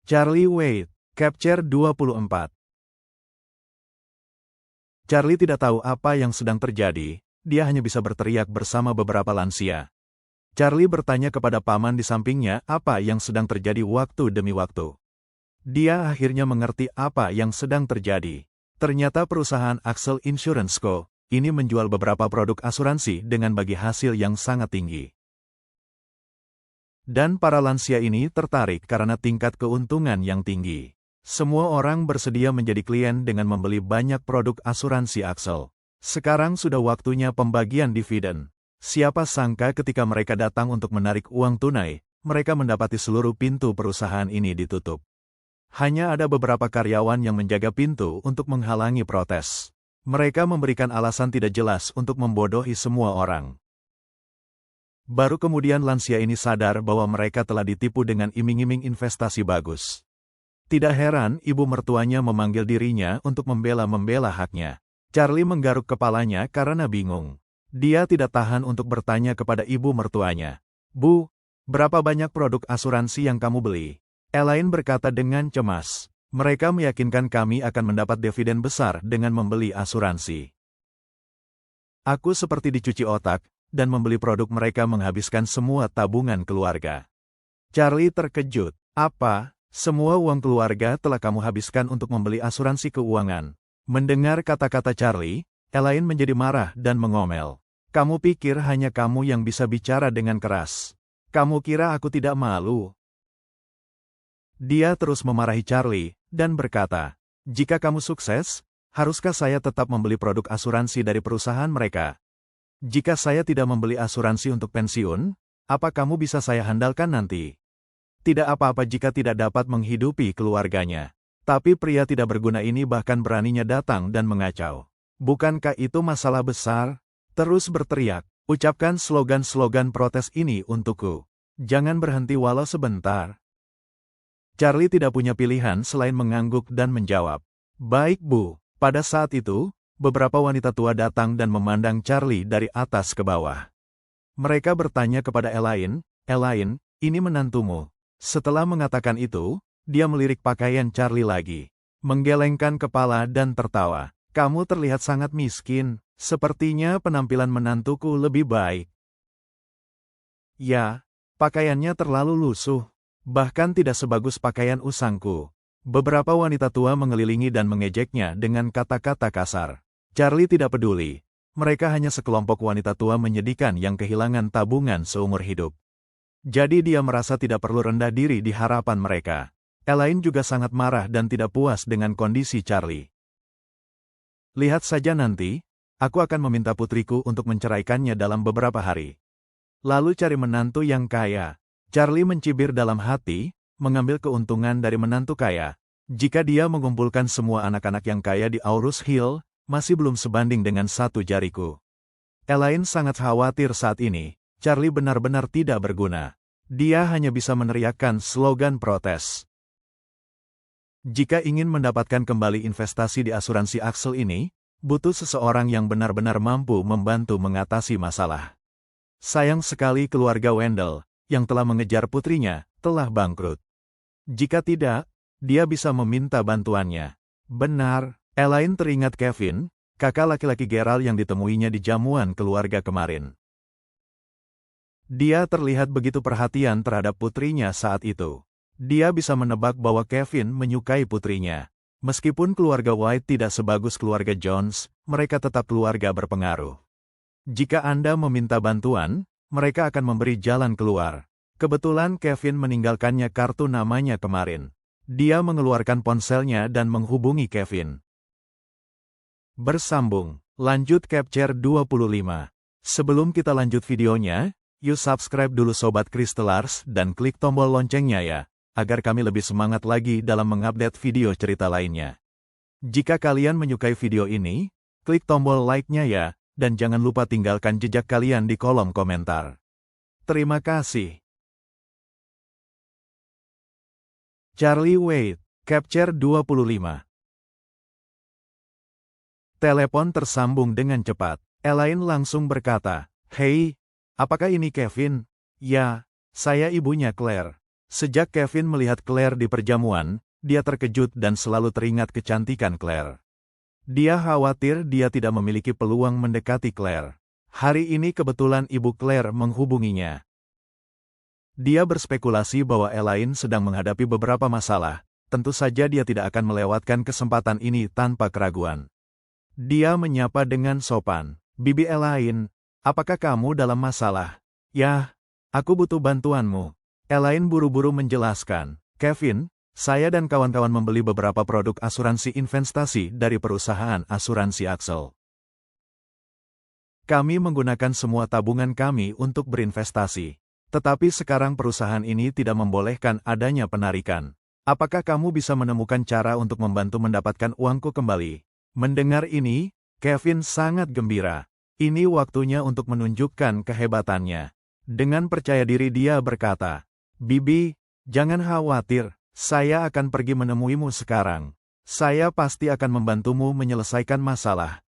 Charlie Wade, Capture 24. Charlie tidak tahu apa yang sedang terjadi, dia hanya bisa berteriak bersama beberapa lansia. Charlie bertanya kepada paman di sampingnya apa yang sedang terjadi waktu demi waktu. Dia akhirnya mengerti apa yang sedang terjadi. Ternyata perusahaan Axel Insurance Co. ini menjual beberapa produk asuransi dengan bagi hasil yang sangat tinggi. Dan para lansia ini tertarik karena tingkat keuntungan yang tinggi. Semua orang bersedia menjadi klien dengan membeli banyak produk asuransi Axel. Sekarang sudah waktunya pembagian dividen. Siapa sangka ketika mereka datang untuk menarik uang tunai, mereka mendapati seluruh pintu perusahaan ini ditutup. Hanya ada beberapa karyawan yang menjaga pintu untuk menghalangi protes. Mereka memberikan alasan tidak jelas untuk membodohi semua orang. Baru kemudian lansia ini sadar bahwa mereka telah ditipu dengan iming-iming investasi bagus. Tidak heran ibu mertuanya memanggil dirinya untuk membela haknya. Charlie menggaruk kepalanya karena bingung. Dia tidak tahan untuk bertanya kepada ibu mertuanya. "Bu, berapa banyak produk asuransi yang kamu beli?" Elaine berkata dengan cemas. "Mereka meyakinkan kami akan mendapat dividen besar dengan membeli asuransi. Aku seperti dicuci otak, dan membeli produk mereka menghabiskan semua tabungan keluarga." Charlie terkejut. "Apa? Semua uang keluarga telah kamu habiskan untuk membeli asuransi keuangan?" Mendengar kata-kata Charlie, Elaine menjadi marah dan mengomel. "Kamu pikir hanya kamu yang bisa bicara dengan keras? Kamu kira aku tidak malu?" Dia terus memarahi Charlie, dan berkata, "Jika kamu sukses, haruskah saya tetap membeli produk asuransi dari perusahaan mereka? Jika saya tidak membeli asuransi untuk pensiun, apa kamu bisa saya handalkan nanti? Tidak apa-apa jika tidak dapat menghidupi keluarganya. Tapi pria tidak berguna ini bahkan beraninya datang dan mengacau. Bukankah itu masalah besar? Terus berteriak, ucapkan slogan-slogan protes ini untukku. Jangan berhenti walau sebentar." Charlie tidak punya pilihan selain mengangguk dan menjawab, "Baik Bu." Pada saat itu, beberapa wanita tua datang dan memandang Charlie dari atas ke bawah. Mereka bertanya kepada Elaine, "Elaine, ini menantumu." Setelah mengatakan itu, dia melirik pakaian Charlie lagi, menggelengkan kepala dan tertawa. "Kamu terlihat sangat miskin, sepertinya penampilan menantuku lebih baik." "Ya, pakaiannya terlalu lusuh, bahkan tidak sebagus pakaian usangku." Beberapa wanita tua mengelilingi dan mengejeknya dengan kata-kata kasar. Charlie tidak peduli, mereka hanya sekelompok wanita tua menyedihkan yang kehilangan tabungan seumur hidup. Jadi dia merasa tidak perlu rendah diri di harapan mereka. Elaine juga sangat marah dan tidak puas dengan kondisi Charlie. "Lihat saja nanti, aku akan meminta putriku untuk menceraikannya dalam beberapa hari. Lalu cari menantu yang kaya." Charlie mencibir dalam hati, mengambil keuntungan dari menantu kaya. Jika dia mengumpulkan semua anak-anak yang kaya di Aurus Hill, masih belum sebanding dengan satu jariku. Elaine sangat khawatir saat ini. Charlie benar-benar tidak berguna. Dia hanya bisa meneriakkan slogan protes. Jika ingin mendapatkan kembali investasi di asuransi Axel ini, butuh seseorang yang benar-benar mampu membantu mengatasi masalah. Sayang sekali keluarga Wendell, yang telah mengejar putrinya, telah bangkrut. Jika tidak, dia bisa meminta bantuannya. Benar, Elaine teringat Kevin, kakak laki-laki Gerald yang ditemuinya di jamuan keluarga kemarin. Dia terlihat begitu perhatian terhadap putrinya saat itu. Dia bisa menebak bahwa Kevin menyukai putrinya. Meskipun keluarga White tidak sebagus keluarga Jones, mereka tetap keluarga berpengaruh. Jika Anda meminta bantuan, mereka akan memberi jalan keluar. Kebetulan Kevin meninggalkannya kartu namanya kemarin. Dia mengeluarkan ponselnya dan menghubungi Kevin. Bersambung, lanjut Capture 25. Sebelum kita lanjut videonya, yuk subscribe dulu Sobat Kristalars dan klik tombol loncengnya ya, agar kami lebih semangat lagi dalam mengupdate video cerita lainnya. Jika kalian menyukai video ini, klik tombol like-nya ya, dan jangan lupa tinggalkan jejak kalian di kolom komentar. Terima kasih. Charlie Wade, Capture 25. Telepon tersambung dengan cepat. Elaine langsung berkata, "Hei, apakah ini Kevin?" "Ya, saya ibunya Claire." Sejak Kevin melihat Claire di perjamuan, dia terkejut dan selalu teringat kecantikan Claire. Dia khawatir dia tidak memiliki peluang mendekati Claire. Hari ini kebetulan ibu Claire menghubunginya. Dia berspekulasi bahwa Elaine sedang menghadapi beberapa masalah. Tentu saja dia tidak akan melewatkan kesempatan ini tanpa keraguan. Dia menyapa dengan sopan. "Bibi Elaine, apakah kamu dalam masalah?" "Yah, aku butuh bantuanmu." Elaine buru-buru menjelaskan. "Kevin, saya dan kawan-kawan membeli beberapa produk asuransi investasi dari perusahaan asuransi Axel. Kami menggunakan semua tabungan kami untuk berinvestasi. Tetapi sekarang perusahaan ini tidak membolehkan adanya penarikan. Apakah kamu bisa menemukan cara untuk membantu mendapatkan uangku kembali?" Mendengar ini, Kevin sangat gembira. Ini waktunya untuk menunjukkan kehebatannya. Dengan percaya diri dia berkata, "Bibi, jangan khawatir, saya akan pergi menemuimu sekarang. Saya pasti akan membantumu menyelesaikan masalah."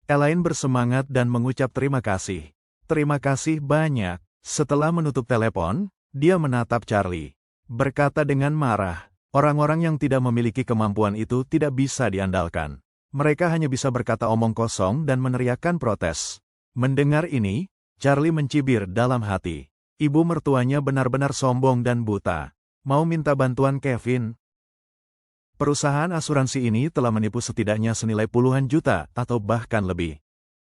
Elaine bersemangat dan mengucap terima kasih. "Terima kasih banyak." Setelah menutup telepon, dia menatap Charlie. Berkata dengan marah, "Orang-orang yang tidak memiliki kemampuan itu tidak bisa diandalkan. Mereka hanya bisa berkata omong kosong dan meneriakkan protes." Mendengar ini, Charlie mencibir dalam hati. Ibu mertuanya benar-benar sombong dan buta. Mau minta bantuan Kevin? Perusahaan asuransi ini telah menipu setidaknya senilai puluhan juta atau bahkan lebih.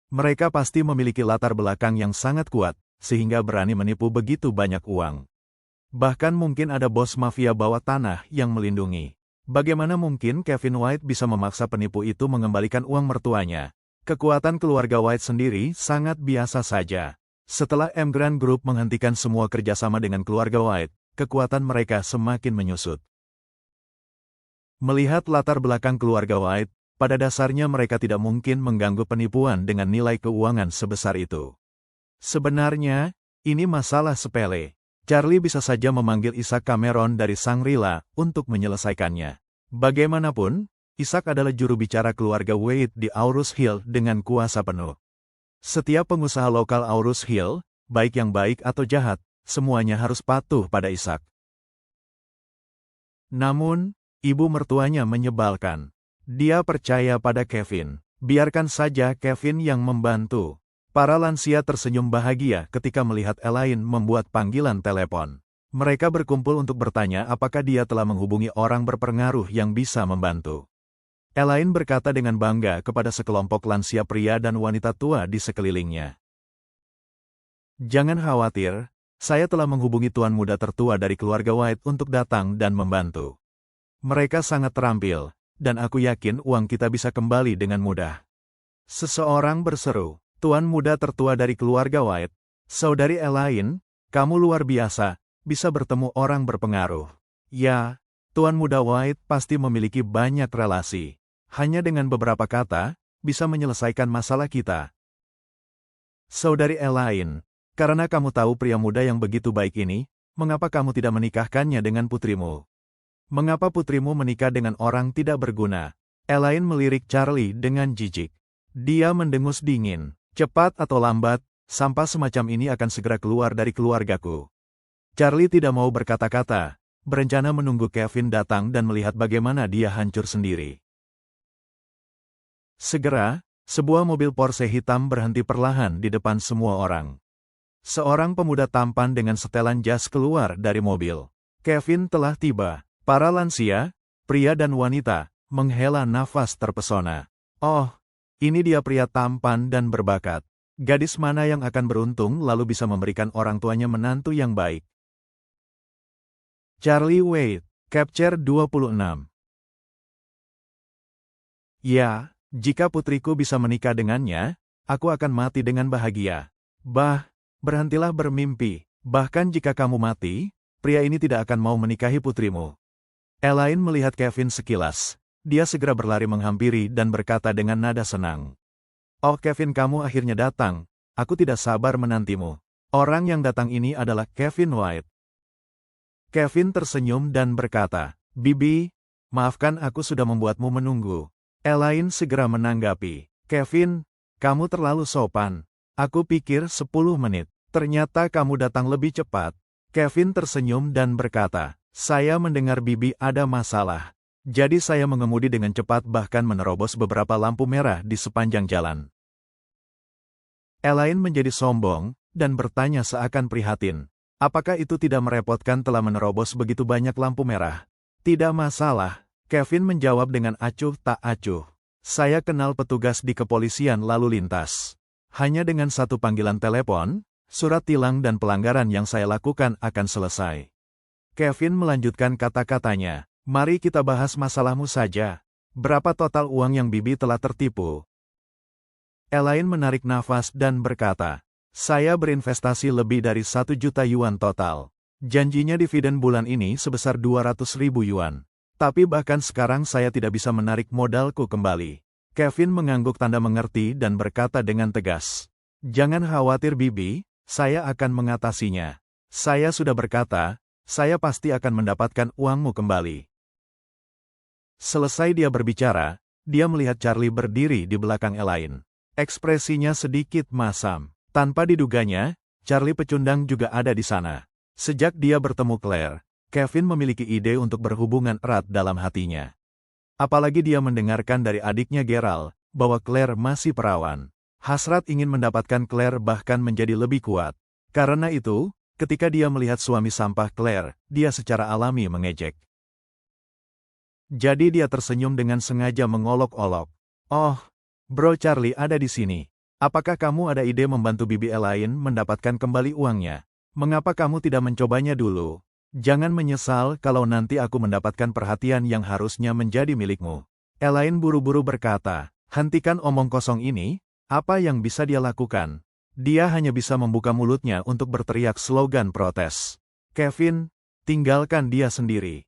Mereka pasti memiliki latar belakang yang sangat kuat, sehingga berani menipu begitu banyak uang. Bahkan mungkin ada bos mafia bawah tanah yang melindungi. Bagaimana mungkin Kevin White bisa memaksa penipu itu mengembalikan uang mertuanya? Kekuatan keluarga White sendiri sangat biasa saja. Setelah M Grand Group menghentikan semua kerjasama dengan keluarga White, kekuatan mereka semakin menyusut. Melihat latar belakang keluarga White, pada dasarnya mereka tidak mungkin mengganggu penipuan dengan nilai keuangan sebesar itu. Sebenarnya, ini masalah sepele. Charlie bisa saja memanggil Isaac Cameron dari Shangri-La untuk menyelesaikannya. Bagaimanapun, Isaac adalah juru bicara keluarga Wade di Aurus Hill dengan kuasa penuh. Setiap pengusaha lokal Aurus Hill, baik yang baik atau jahat, semuanya harus patuh pada Isaac. Namun, ibu mertuanya menyebalkan. Dia percaya pada Kevin. Biarkan saja Kevin yang membantu. Para lansia tersenyum bahagia ketika melihat Elaine membuat panggilan telepon. Mereka berkumpul untuk bertanya apakah dia telah menghubungi orang berpengaruh yang bisa membantu. Elaine berkata dengan bangga kepada sekelompok lansia pria dan wanita tua di sekelilingnya. "Jangan khawatir, saya telah menghubungi tuan muda tertua dari keluarga White untuk datang dan membantu. Mereka sangat terampil, dan aku yakin uang kita bisa kembali dengan mudah." Seseorang berseru, "Tuan muda tertua dari keluarga White, Saudari Elaine, kamu luar biasa, bisa bertemu orang berpengaruh." "Ya, Tuan muda White pasti memiliki banyak relasi. Hanya dengan beberapa kata, bisa menyelesaikan masalah kita." "Saudari Elaine, karena kamu tahu pria muda yang begitu baik ini, mengapa kamu tidak menikahkannya dengan putrimu?" "Mengapa putrimu menikah dengan orang tidak berguna?" Elaine melirik Charlie dengan jijik. Dia mendengus dingin. "Cepat atau lambat, sampah semacam ini akan segera keluar dari keluargaku." Charlie tidak mau berkata-kata, berencana menunggu Kevin datang dan melihat bagaimana dia hancur sendiri. Segera, sebuah mobil Porsche hitam berhenti perlahan di depan semua orang. Seorang pemuda tampan dengan setelan jas keluar dari mobil. Kevin telah tiba. Para lansia, pria dan wanita, menghela nafas terpesona. "Oh, ini dia pria tampan dan berbakat. Gadis mana yang akan beruntung lalu bisa memberikan orang tuanya menantu yang baik?" Charlie Wade, Capture 26. "Ya, jika putriku bisa menikah dengannya, aku akan mati dengan bahagia." Berhentilah bermimpi. Bahkan jika kamu mati, pria ini tidak akan mau menikahi putrimu." Elaine melihat Kevin sekilas. Dia segera berlari menghampiri dan berkata dengan nada senang. "Oh Kevin, kamu akhirnya datang. Aku tidak sabar menantimu." Orang yang datang ini adalah Kevin White. Kevin tersenyum dan berkata, "Bibi, maafkan aku sudah membuatmu menunggu." Elaine segera menanggapi, "Kevin, kamu terlalu sopan. Aku pikir 10 menit. Ternyata kamu datang lebih cepat." Kevin tersenyum dan berkata, "Saya mendengar Bibi ada masalah. Jadi saya mengemudi dengan cepat bahkan menerobos beberapa lampu merah di sepanjang jalan." Elaine menjadi sombong dan bertanya seakan prihatin. Apakah itu tidak merepotkan telah menerobos begitu banyak lampu merah? Tidak masalah, Kevin menjawab dengan acuh tak acuh. Saya kenal petugas di kepolisian lalu lintas. Hanya dengan satu panggilan telepon, surat tilang dan pelanggaran yang saya lakukan akan selesai. Kevin melanjutkan kata-katanya, "Mari kita bahas masalahmu saja. Berapa total uang yang Bibi telah tertipu?" Elaine menarik nafas dan berkata, "Saya berinvestasi lebih dari 1 juta yuan total. Janjinya dividen bulan ini sebesar 200.000 yuan. Tapi bahkan sekarang saya tidak bisa menarik modalku kembali." Kevin mengangguk tanda mengerti dan berkata dengan tegas, "Jangan khawatir Bibi, saya akan mengatasinya. Saya sudah berkata, saya pasti akan mendapatkan uangmu kembali." Selesai dia berbicara, dia melihat Charlie berdiri di belakang Elaine. Ekspresinya sedikit masam. Tanpa diduganya, Charlie pecundang juga ada di sana. Sejak dia bertemu Claire, Kevin memiliki ide untuk berhubungan erat dalam hatinya. Apalagi dia mendengarkan dari adiknya Gerald, bahwa Claire masih perawan. Hasrat ingin mendapatkan Claire bahkan menjadi lebih kuat. Karena itu, ketika dia melihat suami sampah Claire, dia secara alami mengejek. Jadi dia tersenyum dengan sengaja mengolok-olok. "Oh, Bro Charlie ada di sini. Apakah kamu ada ide membantu Bibi Elaine mendapatkan kembali uangnya? Mengapa kamu tidak mencobanya dulu? Jangan menyesal kalau nanti aku mendapatkan perhatian yang harusnya menjadi milikmu." Elaine buru-buru berkata, "Hentikan omong kosong ini, apa yang bisa dia lakukan?" Dia hanya bisa membuka mulutnya untuk berteriak slogan protes. "Kevin, tinggalkan dia sendiri."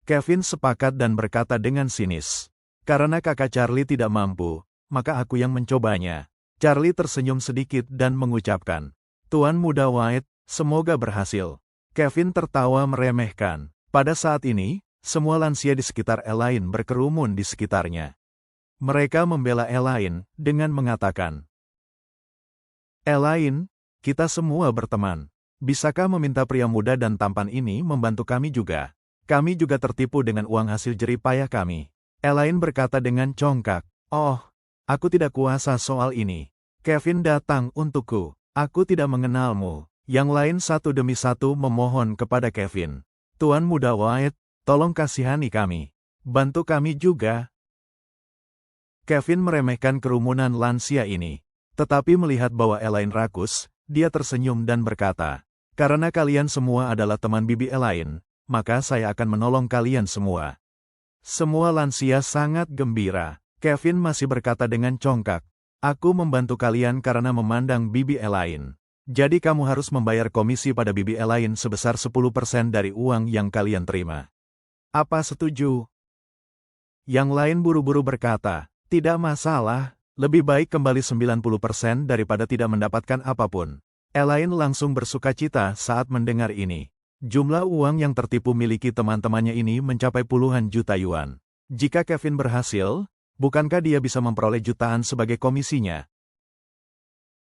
Kevin sepakat dan berkata dengan sinis, "Karena kakak Charlie tidak mampu, maka aku yang mencobanya." Charlie tersenyum sedikit dan mengucapkan, "Tuan Muda White, semoga berhasil." Kevin tertawa meremehkan. Pada saat ini, semua lansia di sekitar Elaine berkerumun di sekitarnya. Mereka membela Elaine dengan mengatakan, "Elaine, kita semua berteman. Bisakah meminta pria muda dan tampan ini membantu kami juga? Kami juga tertipu dengan uang hasil jerih payah kami." Elaine berkata dengan congkak, "Oh, aku tidak kuasa soal ini. Kevin datang untukku. Aku tidak mengenalmu." Yang lain satu demi satu memohon kepada Kevin, "Tuan Muda White, tolong kasihani kami. Bantu kami juga." Kevin meremehkan kerumunan lansia ini. Tetapi melihat bahwa Elaine rakus, dia tersenyum dan berkata, "Karena kalian semua adalah teman Bibi Elaine, maka saya akan menolong kalian semua." Semua lansia sangat gembira. Kevin masih berkata dengan congkak, "Aku membantu kalian karena memandang Bibi Elaine. Jadi kamu harus membayar komisi pada Bibi Elaine sebesar 10% dari uang yang kalian terima. Apa setuju?" Yang lain buru-buru berkata, "Tidak masalah, lebih baik kembali 90% daripada tidak mendapatkan apapun." Elaine langsung bersukacita saat mendengar ini. Jumlah uang yang tertipu miliki teman-temannya ini mencapai puluhan juta yuan. Jika Kevin berhasil, bukankah dia bisa memperoleh jutaan sebagai komisinya?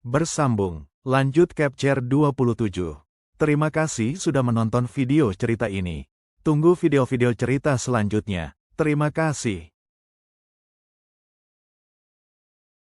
Bersambung. Lanjut Capture 27. Terima kasih sudah menonton video cerita ini. Tunggu video-video cerita selanjutnya. Terima kasih.